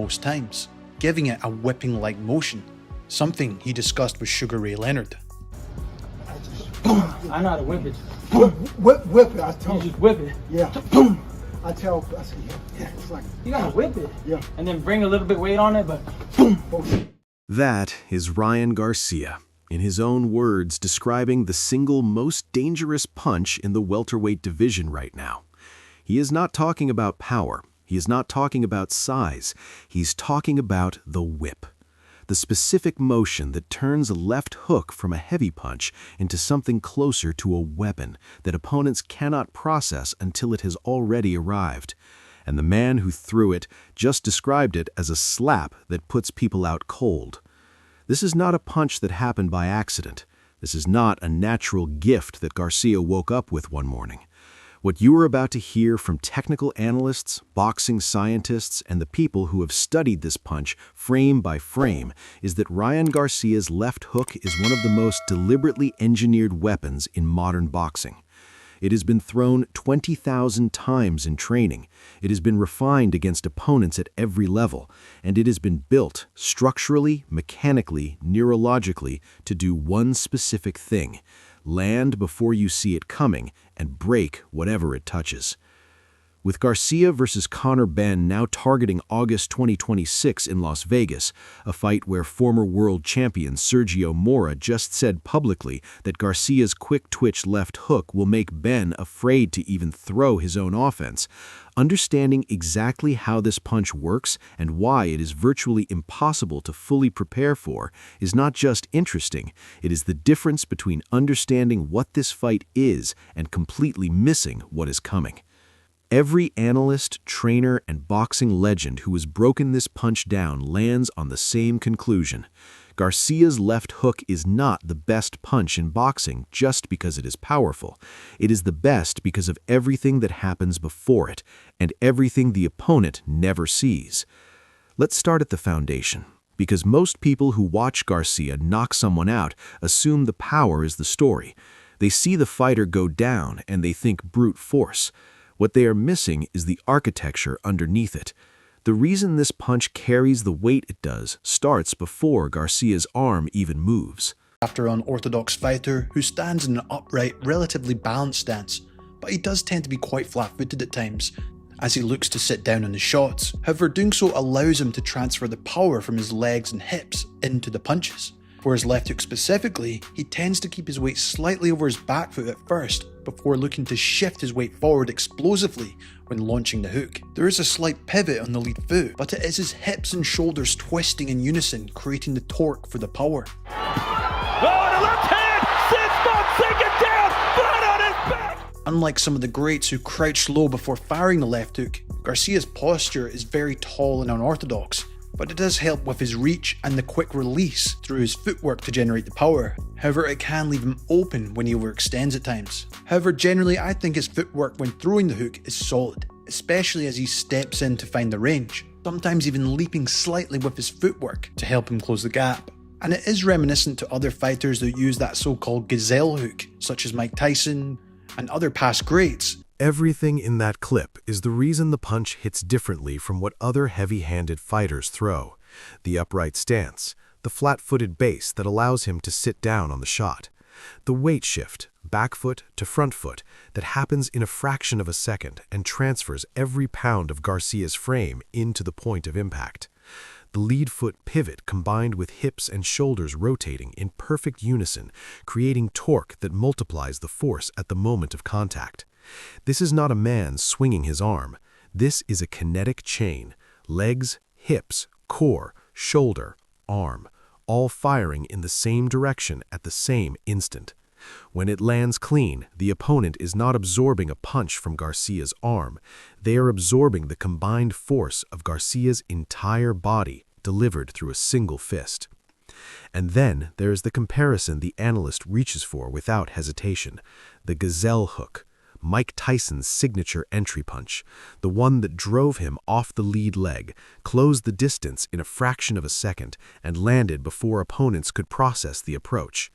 most times, giving it a whipping-like motion, something he discussed with Sugar Ray Leonard. I know how to whip it. Whip it, I tell You you. just whip it. Yeah. I say, yeah, it's like, You gotta whip it. yeah. And then bring a little bit weight on it, but That is Ryan Garcia, in his own words, describing the single most dangerous punch in the welterweight division right now. He is not talking about power. He is not talking about size. He's talking about the whip. The specific motion that turns a left hook from a heavy punch into something closer to a weapon that opponents cannot process until it has already arrived. And the man who threw it just described it as a slap that puts people out cold. This is not a punch that happened by accident. This is not a natural gift that Garcia woke up with one morning. What you are about to hear from technical analysts, boxing scientists, and the people who have studied this punch frame by frame is that Ryan Garcia's left hook is one of the most deliberately engineered weapons in modern boxing. It has been thrown 20,000 times in training. It has been refined against opponents at every level, and it has been built structurally, mechanically, neurologically to do one specific thing: land before you see it coming and break whatever it touches. With Garcia versus Conor Benn now targeting August 2026 in Las Vegas, a fight where former world champion Sergio Mora just said publicly that Garcia's quick-twitch left hook will make Benn afraid to even throw his own offense, understanding exactly how this punch works and why it is virtually impossible to fully prepare for is not just interesting, it is the difference between understanding what this fight is and completely missing what is coming. Every analyst, trainer, and boxing legend who has broken this punch down lands on the same conclusion. Garcia's left hook is not the best punch in boxing just because it is powerful. It is the best because of everything that happens before it, and everything the opponent never sees. Let's start at the foundation, because most people who watch Garcia knock someone out assume the power is the story. They see the fighter go down and they think brute force. What they are missing is the architecture underneath it. The reason this punch carries the weight it does starts before Garcia's arm even moves. After an unorthodox fighter who stands in an upright, relatively balanced stance, but he does tend to be quite flat-footed at times, as he looks to sit down on his shots. However, doing so allows him to transfer the power from his legs and hips into the punches. For his left hook specifically, he tends to keep his weight slightly over his back foot at first, before looking to shift his weight forward explosively when launching the hook. There is a slight pivot on the lead foot, but it is his hips and shoulders twisting in unison, creating the torque for the power. Oh, the left hand! Sits Fonseca down! Flat on his back! Unlike some of the greats who crouch low before firing the left hook, Garcia's posture is very tall and unorthodox, but it does help with his reach and the quick release through his footwork to generate the power. However, it can leave him open when he overextends at times. However, generally I think his footwork when throwing the hook is solid, especially as he steps in to find the range, sometimes even leaping slightly with his footwork to help him close the gap. And it is reminiscent to other fighters that use that so-called gazelle hook, such as Mike Tyson and other past greats. Everything in that clip is the reason the punch hits differently from what other heavy-handed fighters throw. The upright stance, the flat-footed base that allows him to sit down on the shot, the weight shift, back foot to front foot, that happens in a fraction of a second and transfers every pound of Garcia's frame into the point of impact. The lead foot pivot combined with hips and shoulders rotating in perfect unison, creating torque that multiplies the force at the moment of contact. This is not a man swinging his arm. This is a kinetic chain, legs, hips, core, shoulder, arm, all firing in the same direction at the same instant. When it lands clean, the opponent is not absorbing a punch from Garcia's arm. They are absorbing the combined force of Garcia's entire body delivered through a single fist. And then there is the comparison the analyst reaches for without hesitation, the gazelle hook. Mike Tyson's signature entry punch, the one that drove him off the lead leg, closed the distance in a fraction of a second, and landed before opponents could process the approach.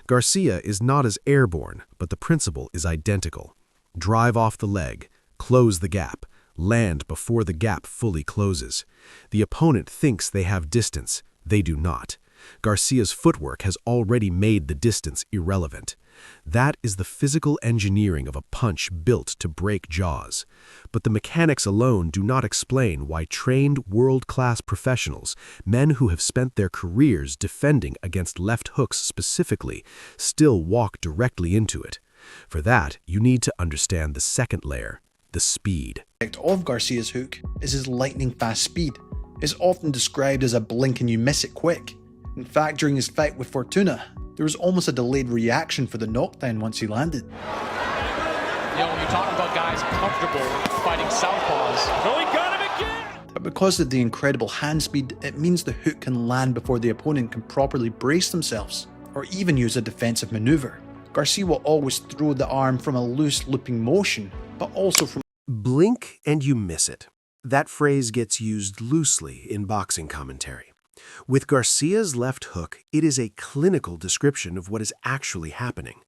Garcia is not as airborne, but the principle is identical. Drive off the leg, close the gap, land before the gap fully closes. The opponent thinks they have distance. They do not. Garcia's footwork has already made the distance irrelevant. That is the physical engineering of a punch built to break jaws. But the mechanics alone do not explain why trained world-class professionals, men who have spent their careers defending against left hooks specifically, still walk directly into it. For that, you need to understand the second layer, the speed. Of Garcia's hook is his lightning-fast speed. It's often described as a blink and you miss it quick. In fact, during his fight with Fortuna, there was almost a delayed reaction for the knockdown once he landed. When you talk about guys comfortable fighting southpaws. Oh, he got him again! But because of the incredible hand speed, it means the hook can land before the opponent can properly brace themselves, or even use a defensive maneuver. Garcia will always throw the arm from a loose looping motion, but also from Blink and you miss it. That phrase gets used loosely in boxing commentary. With Garcia's left hook, it is a clinical description of what is actually happening.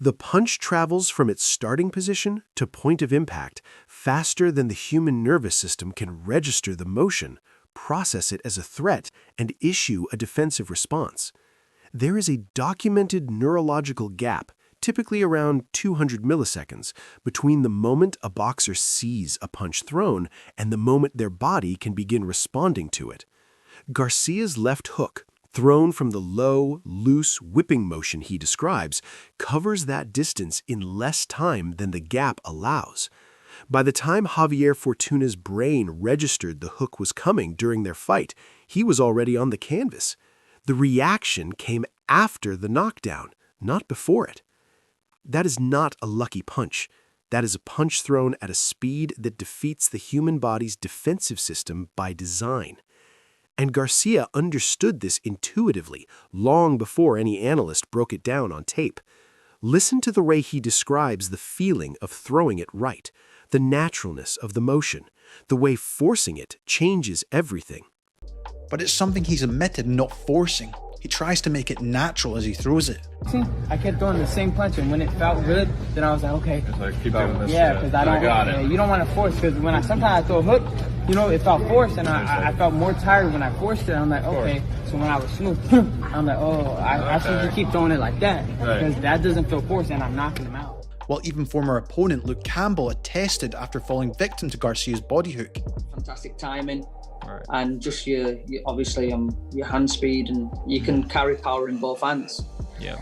The punch travels from its starting position to point of impact faster than the human nervous system can register the motion, process it as a threat, and issue a defensive response. There is a documented neurological gap, typically around 200 milliseconds, between the moment a boxer sees a punch thrown and the moment their body can begin responding to it. Garcia's left hook, thrown from the low, loose whipping motion he describes, covers that distance in less time than the gap allows. By the time Javier Fortuna's brain registered the hook was coming during their fight, he was already on the canvas. The reaction came after the knockdown, not before it. That is not a lucky punch. That is a punch thrown at a speed that defeats the human body's defensive system by design. And Garcia understood this intuitively long before any analyst broke it down on tape. Listen to the way he describes the feeling of throwing it right, the naturalness of the motion, the way forcing it changes everything. but it's something he's admitted not forcing. He tries to make it natural as he throws it. I kept throwing the same punch, and when it felt good, then I was like, okay. Just like keep doing this. Yeah, because I don't. You don't want to force, because when sometimes I throw a hook, it felt forced, and I felt more tired when I forced it. I'm like, okay. So when I was smooth, I'm like, oh, I should keep throwing it like that, because that doesn't feel forced, and I'm knocking him out. While even former opponent Luke Campbell attested after falling victim to Garcia's body hook. Fantastic timing. Right. And just your obviously your hand speed, and you can carry power in both hands. Yeah.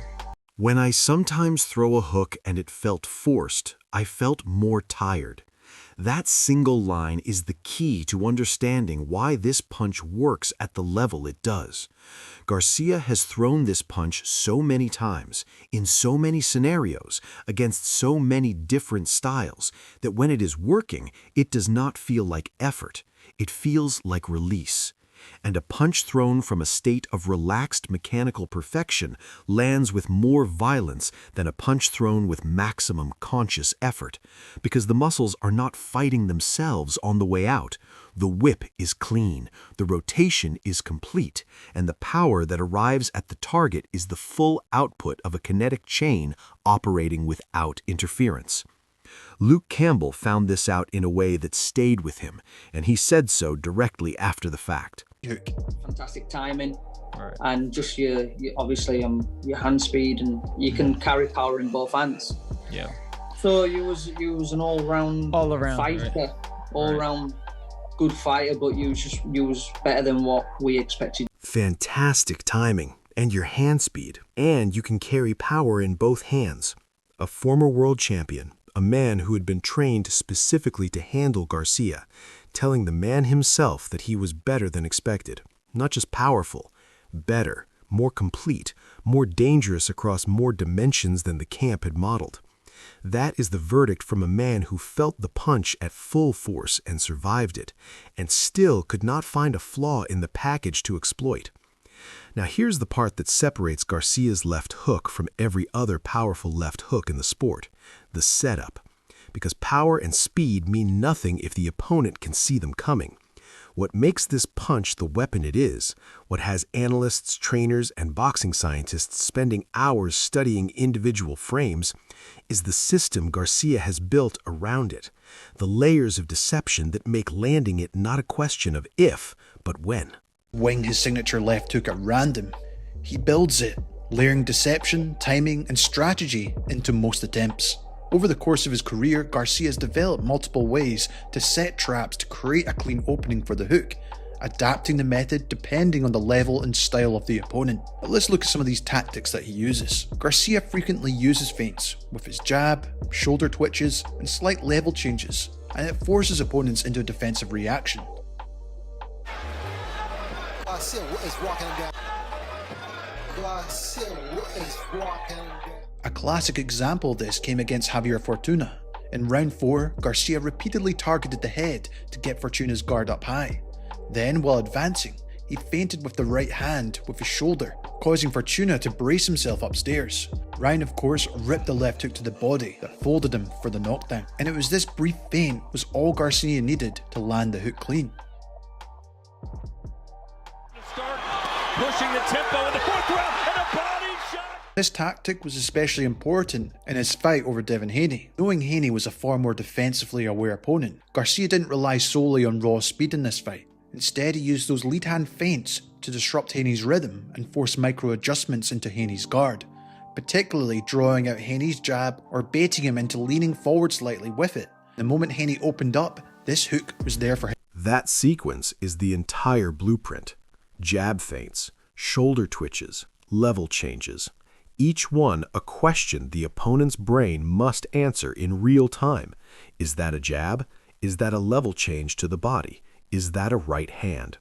When I sometimes throw a hook and it felt forced, I felt more tired. That single line is the key to understanding why this punch works at the level it does. Garcia has thrown this punch so many times, in so many scenarios, against so many different styles, that when it is working, it does not feel like effort. It feels like release. And a punch thrown from a state of relaxed mechanical perfection lands with more violence than a punch thrown with maximum conscious effort, because the muscles are not fighting themselves on the way out. The whip is clean, the rotation is complete, and the power that arrives at the target is the full output of a kinetic chain operating without interference. Luke Campbell found this out in a way that stayed with him, and he said so directly after the fact. Fantastic timing, and just your obviously your hand speed, and you can carry power in both hands. Yeah. So you was an all-round fighter, right. all-round good fighter, but you was better than what we expected. Fantastic timing, and your hand speed, and you can carry power in both hands. A former world champion, a man who had been trained specifically to handle Garcia, telling the man himself that he was better than expected, not just powerful, better, more complete, more dangerous across more dimensions than the camp had modeled. That is the verdict from a man who felt the punch at full force and survived it, and still could not find a flaw in the package to exploit. Now here's the part that separates Garcia's left hook from every other powerful left hook in the sport, the setup. Because power and speed mean nothing if the opponent can see them coming. What makes this punch the weapon it is, what has analysts, trainers, and boxing scientists spending hours studying individual frames, is the system Garcia has built around it, the layers of deception that make landing it not a question of if, but when. Wing his signature left hook at random. He builds it, layering deception, timing, and strategy into most attempts. Over the course of his career, Garcia has developed multiple ways to set traps to create a clean opening for the hook, adapting the method depending on the level and style of the opponent. But let's look at some of these tactics that he uses. Garcia frequently uses feints with his jab, shoulder twitches, and slight level changes, and it forces opponents into a defensive reaction. Garcia is walking down. Garcia is walking down. A classic example of this came against Javier Fortuna. In round 4, Garcia repeatedly targeted the head to get Fortuna's guard up high. Then, while advancing, he feinted with the right hand with his shoulder, causing Fortuna to brace himself upstairs. Ryan, of course, ripped the left hook to the body that folded him for the knockdown, and it was this brief feint was all Garcia needed to land the hook clean. Pushing the tempo in the fourth round and a body shot. This tactic was especially important in his fight over Devin Haney. Knowing Haney was a far more defensively aware opponent, Garcia didn't rely solely on raw speed in this fight. Instead, he used those lead hand feints to disrupt Haney's rhythm and force micro adjustments into Haney's guard, particularly drawing out Haney's jab or baiting him into leaning forward slightly with it. The moment Haney opened up, this hook was there for him. That sequence is the entire blueprint. Jab feints, shoulder twitches, level changes. Each one a question the opponent's brain must answer in real time. Is that a jab? Is that a level change to the body? Is that a right hand?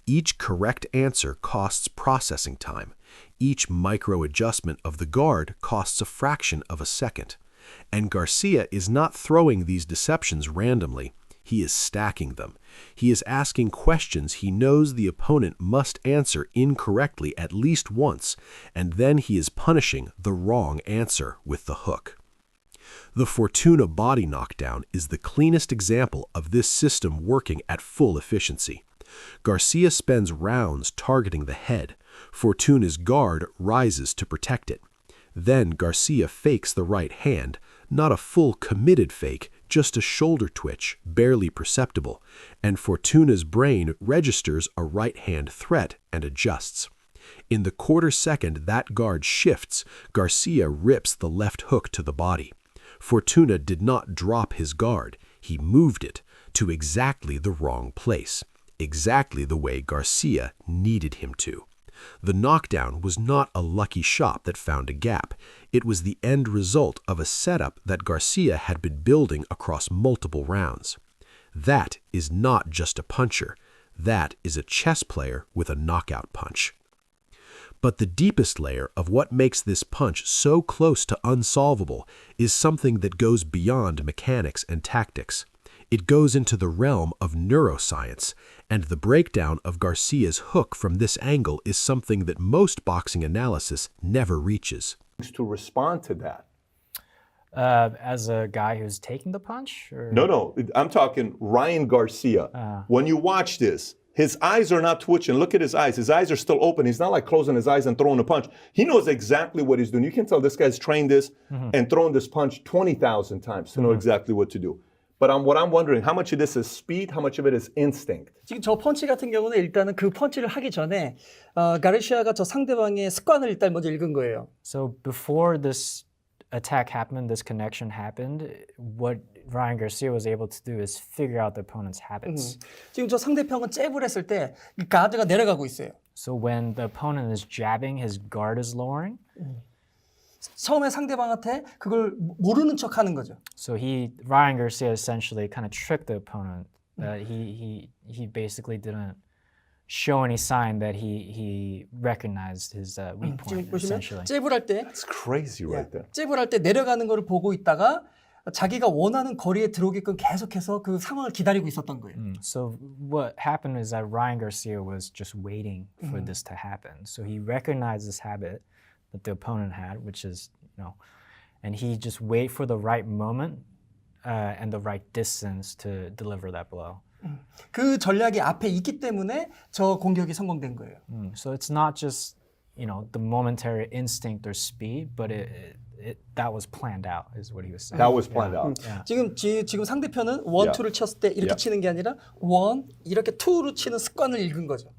Each correct answer costs processing time. Each micro adjustment of the guard costs a fraction of a second. And Garcia is not throwing these deceptions randomly. He is stacking them. He is asking questions he knows the opponent must answer incorrectly at least once, and then he is punishing the wrong answer with the hook. The Fortuna body knockdown is the cleanest example of this system working at full efficiency. Garcia spends rounds targeting the head. Fortuna's guard rises to protect it. Then Garcia fakes the right hand, not a full committed fake, just a shoulder twitch, barely perceptible, and Fortuna's brain registers a right hand threat and adjusts. In the quarter second that guard shifts, Garcia rips the left hook to the body. Fortuna did not drop his guard, he moved it to exactly the wrong place, exactly the way Garcia needed him to. The knockdown was not a lucky shot that found a gap. It was the end result of a setup that Garcia had been building across multiple rounds. That is not just a puncher. That is a chess player with a knockout punch. But the deepest layer of what makes this punch so close to unsolvable is something that goes beyond mechanics and tactics. It goes into the realm of neuroscience, and the breakdown of Garcia's hook from this angle is something that most boxing analysis never reaches. To respond to that? As a guy who's taking the punch? Or? No, I'm talking Ryan Garcia. When you watch this, his eyes are not twitching. Look at his eyes. His eyes are still open. He's not like closing his eyes and throwing a punch. He knows exactly what he's doing. You can tell this guy's trained this and thrown this punch 20,000 times to know exactly what to do. But what I'm wondering, how much of this is speed, how much of it is instinct? 지금 저 펀치 같은 경우는 일단은 그 펀치를 하기 전에 가르시아가 저 상대방의 습관을 일단 먼저 읽은 거예요. So before this attack happened, this connection happened, what Ryan Garcia was able to do is figure out the opponent's habits. 지금 저 상대편은 잽을 했을 때 이 가드가 내려가고 있어요. So when the opponent is jabbing, his guard is lowering. 처음에 상대방한테 그걸 모르는 척 하는 거죠. So Ryan Garcia essentially kind of tricked the opponent. He basically didn't show any sign that he recognized his weak point. 지금 보시면 essentially. 잽을 할 때, It's crazy right there. 잽을 할 때 내려가는 거를 보고 있다가 자기가 원하는 거리에 들어오게끔 계속해서 그 상황을 기다리고 있었던 거예요. So what happened is that Ryan Garcia was just waiting for this to happen. So he recognized this habit that the opponent had, which is, and he just wait for the right moment and the right distance to deliver that blow. 그 전략이 앞에 있기 때문에 저 공격이 성공된 거예요. So it's not just, the momentary instinct or speed, but that was planned out, is what he was saying. That was planned out. 지금 상대편은 원, 투를 쳤을 때 이렇게 치는 게 아니라 원, 이렇게 투로 치는 습관을 읽은 거죠.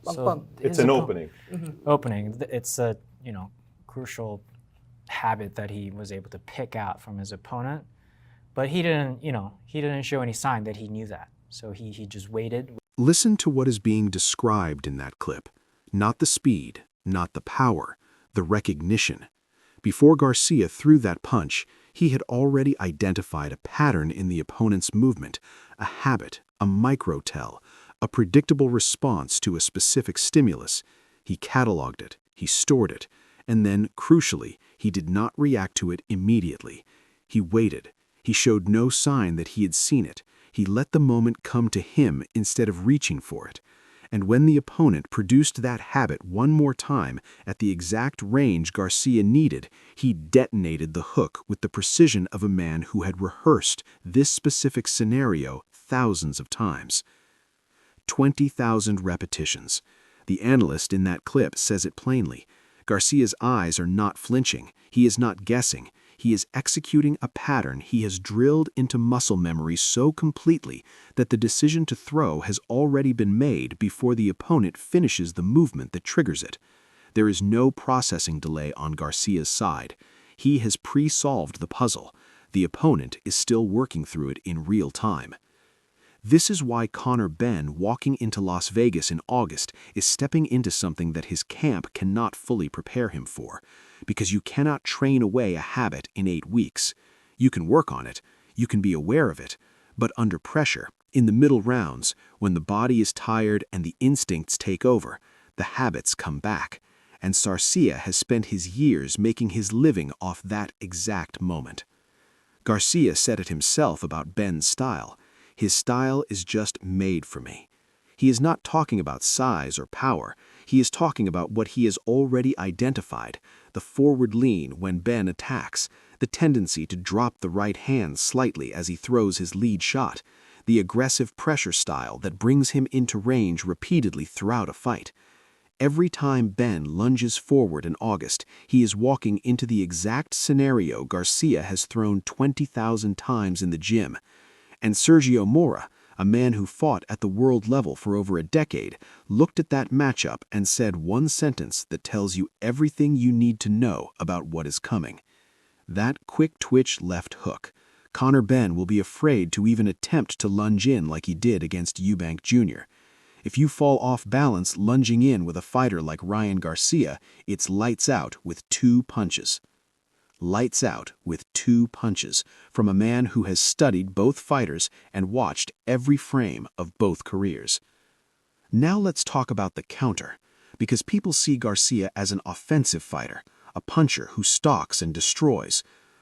빵빵. It's an opening. Opening. It's a, crucial habit that he was able to pick out from his opponent. But he didn't show any sign that he knew that. So he just waited. Listen to what is being described in that clip. Not the speed, not the power, the recognition. Before Garcia threw that punch, he had already identified a pattern in the opponent's movement, a habit, a micro-tell, a predictable response to a specific stimulus. He cataloged it, he stored it, and then, crucially, he did not react to it immediately. He waited. He showed no sign that he had seen it. He let the moment come to him instead of reaching for it. And when the opponent produced that habit one more time at the exact range Garcia needed, he detonated the hook with the precision of a man who had rehearsed this specific scenario thousands of times. 20,000 repetitions. The analyst in that clip says it plainly. Garcia's eyes are not flinching. He is not guessing. He is executing a pattern he has drilled into muscle memory so completely that the decision to throw has already been made before the opponent finishes the movement that triggers it. There is no processing delay on Garcia's side. He has pre-solved the puzzle. The opponent is still working through it in real time. This is why Conor Benn, walking into Las Vegas in August, is stepping into something that his camp cannot fully prepare him for. Because you cannot train away a habit in 8 weeks. You can work on it, you can be aware of it, but under pressure, in the middle rounds, when the body is tired and the instincts take over, the habits come back. And Garcia has spent his years making his living off that exact moment. Garcia said it himself about Benn's style. His style is just made for me. He is not talking about size or power. He is talking about what he has already identified, the forward lean when Ben attacks, the tendency to drop the right hand slightly as he throws his lead shot, the aggressive pressure style that brings him into range repeatedly throughout a fight. Every time Ben lunges forward in August, he is walking into the exact scenario Garcia has thrown 20,000 times in the gym. And Sergio Mora, a man who fought at the world level for over a decade, looked at that matchup and said one sentence that tells you everything you need to know about what is coming. That quick twitch left hook. Conor Benn will be afraid to even attempt to lunge in like he did against Eubank Jr. If you fall off balance lunging in with a fighter like Ryan Garcia, it's lights out with 2 punches. Lights out with 2 punches from a man who has studied both fighters and watched every frame of both careers. Now let's talk about the counter, because people see Garcia as an offensive fighter, a puncher who stalks and destroys.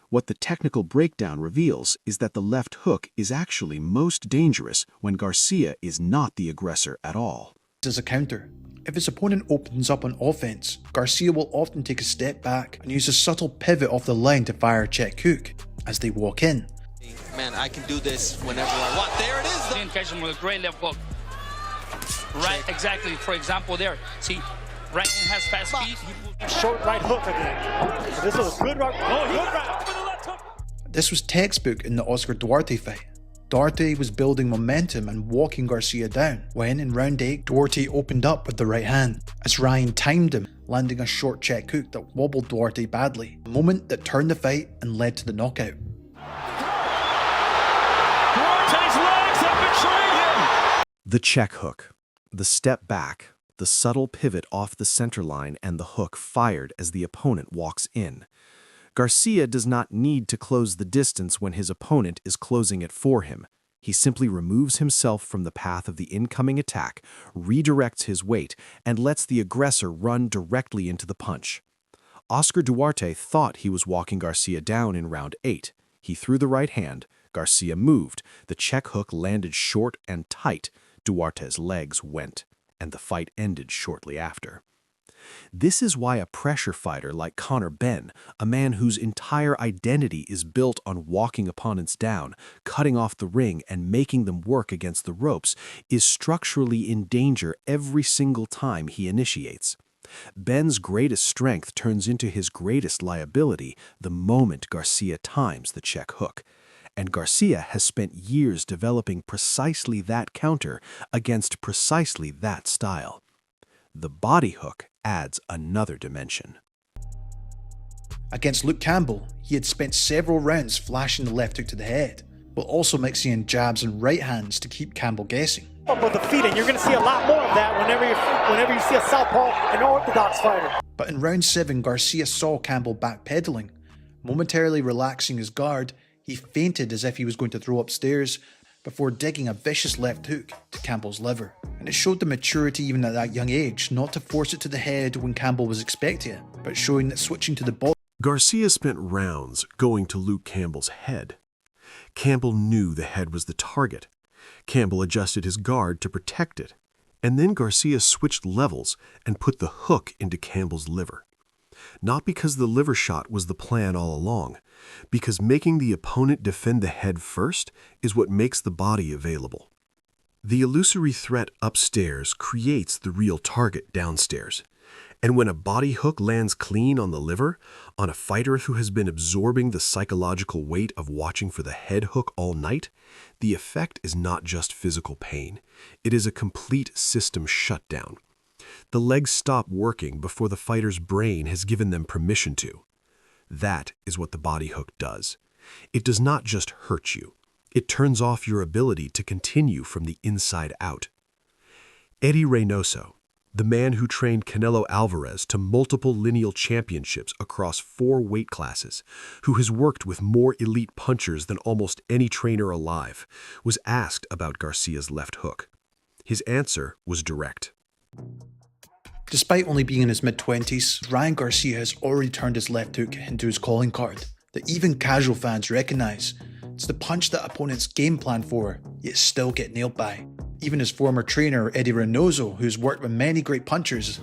What the technical breakdown reveals is that the left hook is actually most dangerous when Garcia is not the aggressor at all. As a counter, if his opponent opens up on offense, Garcia will often take a step back and use a subtle pivot off the line to fire a check hook as they walk in. Man, I can do this whenever I want. There it is. Then catch him with a great left hook. Right, exactly. For example, there. See, Ryan has fast speed. Short right hook again. So this is a good right. Oh, good right for the left hook. This was textbook in the Oscar Duarte fight. Duarte was building momentum and walking Garcia down when, in round 8, Duarte opened up with the right hand as Ryan timed him, landing a short check hook that wobbled Duarte badly, a moment that turned the fight and led to the knockout. Duarte's legs have betrayed him. The check hook, the step back, the subtle pivot off the center line and the hook fired as the opponent walks in. Garcia does not need to close the distance when his opponent is closing it for him. He simply removes himself from the path of the incoming attack, redirects his weight, and lets the aggressor run directly into the punch. Oscar Duarte thought he was walking Garcia down in round 8. He threw the right hand. Garcia moved. The check hook landed short and tight. Duarte's legs went, and the fight ended shortly after. This is why a pressure fighter like Conor Benn, a man whose entire identity is built on walking opponents down, cutting off the ring, and making them work against the ropes, is structurally in danger every single time he initiates. Benn's greatest strength turns into his greatest liability the moment Garcia times the check hook. And Garcia has spent years developing precisely that counter against precisely that style. The body hook adds another dimension. Against Luke Campbell, he had spent several rounds flashing the left hook to the head, while also mixing in jabs and right hands to keep Campbell guessing. Up with the feet, and you're going to see a lot more of that whenever you see a southpaw, an orthodox fighter. But in round 7, Garcia saw Campbell backpedaling. Momentarily relaxing his guard, he feinted as if he was going to throw upstairs, before digging a vicious left hook to Campbell's liver. And it showed the maturity even at that young age, not to force it to the head when Campbell was expecting it, but showing that switching to the body. Garcia spent rounds going to Luke Campbell's head. Campbell knew the head was the target. Campbell adjusted his guard to protect it, and then Garcia switched levels and put the hook into Campbell's liver. Not because the liver shot was the plan all along, because making the opponent defend the head first is what makes the body available. The illusory threat upstairs creates the real target downstairs. And when a body hook lands clean on the liver, on a fighter who has been absorbing the psychological weight of watching for the head hook all night, the effect is not just physical pain. It is a complete system shutdown. The legs stop working before the fighter's brain has given them permission to. That is what the body hook does. It does not just hurt you. It turns off your ability to continue from the inside out. Eddie Reynoso, the man who trained Canelo Alvarez to multiple lineal championships across 4 weight classes, who has worked with more elite punchers than almost any trainer alive, was asked about Garcia's left hook. His answer was direct. Despite only being in his mid-20s, Ryan Garcia has already turned his left hook into his calling card that even casual fans recognise. It's the punch that opponents game plan for, yet still get nailed by. Even his former trainer Eddie Reynoso, who's worked with many great punchers,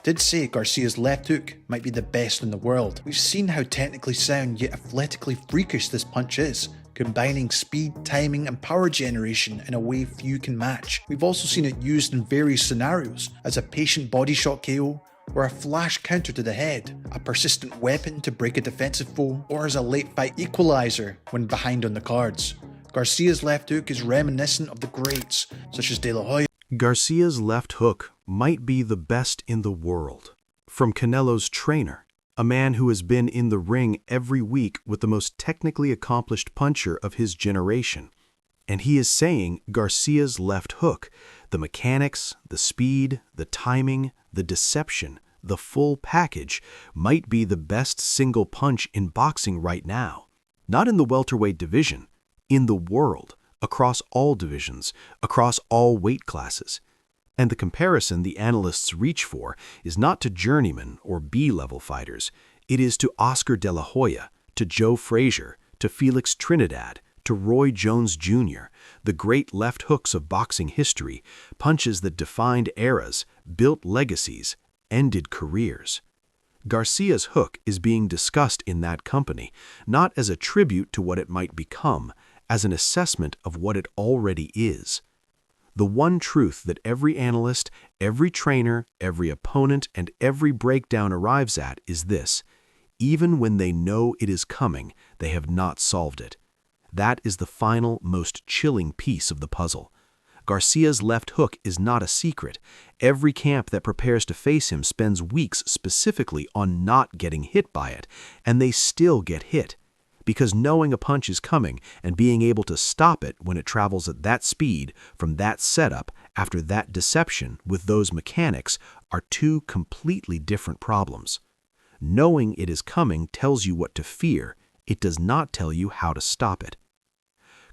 did say Garcia's left hook might be the best in the world. We've seen how technically sound yet athletically freakish this punch is, combining speed, timing and power generation in a way few can match. We've also seen it used in various scenarios, as a patient body shot KO, or a flash counter to the head, a persistent weapon to break a defensive foe, or as a late fight equaliser when behind on the cards. Garcia's left hook is reminiscent of the greats, such as De La Hoya. Garcia's left hook might be the best in the world. From Canelo's trainer, a man who has been in the ring every week with the most technically accomplished puncher of his generation. And he is saying Garcia's left hook, the mechanics, the speed, the timing, the deception, the full package, might be the best single punch in boxing right now. Not in the welterweight division, in the world, across all divisions, across all weight classes. And the comparison the analysts reach for is not to journeyman or B-level fighters. It is to Oscar De La Hoya, to Joe Frazier, to Felix Trinidad, to Roy Jones Jr., the great left hooks of boxing history, punches that defined eras, built legacies, ended careers. Garcia's hook is being discussed in that company, not as a tribute to what it might become, as an assessment of what it already is. The one truth that every analyst, every trainer, every opponent, and every breakdown arrives at is this: even when they know it is coming, they have not solved it. That is the final, most chilling piece of the puzzle. Garcia's left hook is not a secret. Every camp that prepares to face him spends weeks specifically on not getting hit by it, and they still get hit. Because knowing a punch is coming and being able to stop it when it travels at that speed, from that setup, after that deception, with those mechanics, are 2 completely different problems. Knowing it is coming tells you what to fear. It does not tell you how to stop it.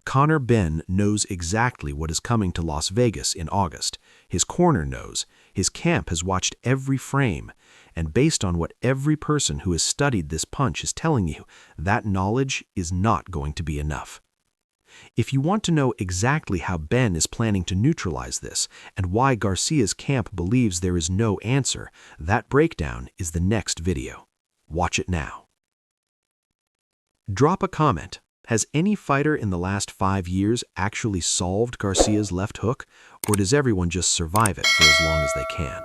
Conor Benn knows exactly what is coming to Las Vegas in August. His corner knows. His camp has watched every frame. And based on what every person who has studied this punch is telling you, that knowledge is not going to be enough. If you want to know exactly how Ben is planning to neutralize this and why Garcia's camp believes there is no answer, that breakdown is the next video. Watch it now. Drop a comment. Has any fighter in the last 5 years actually solved Garcia's left hook, or does everyone just survive it for as long as they can?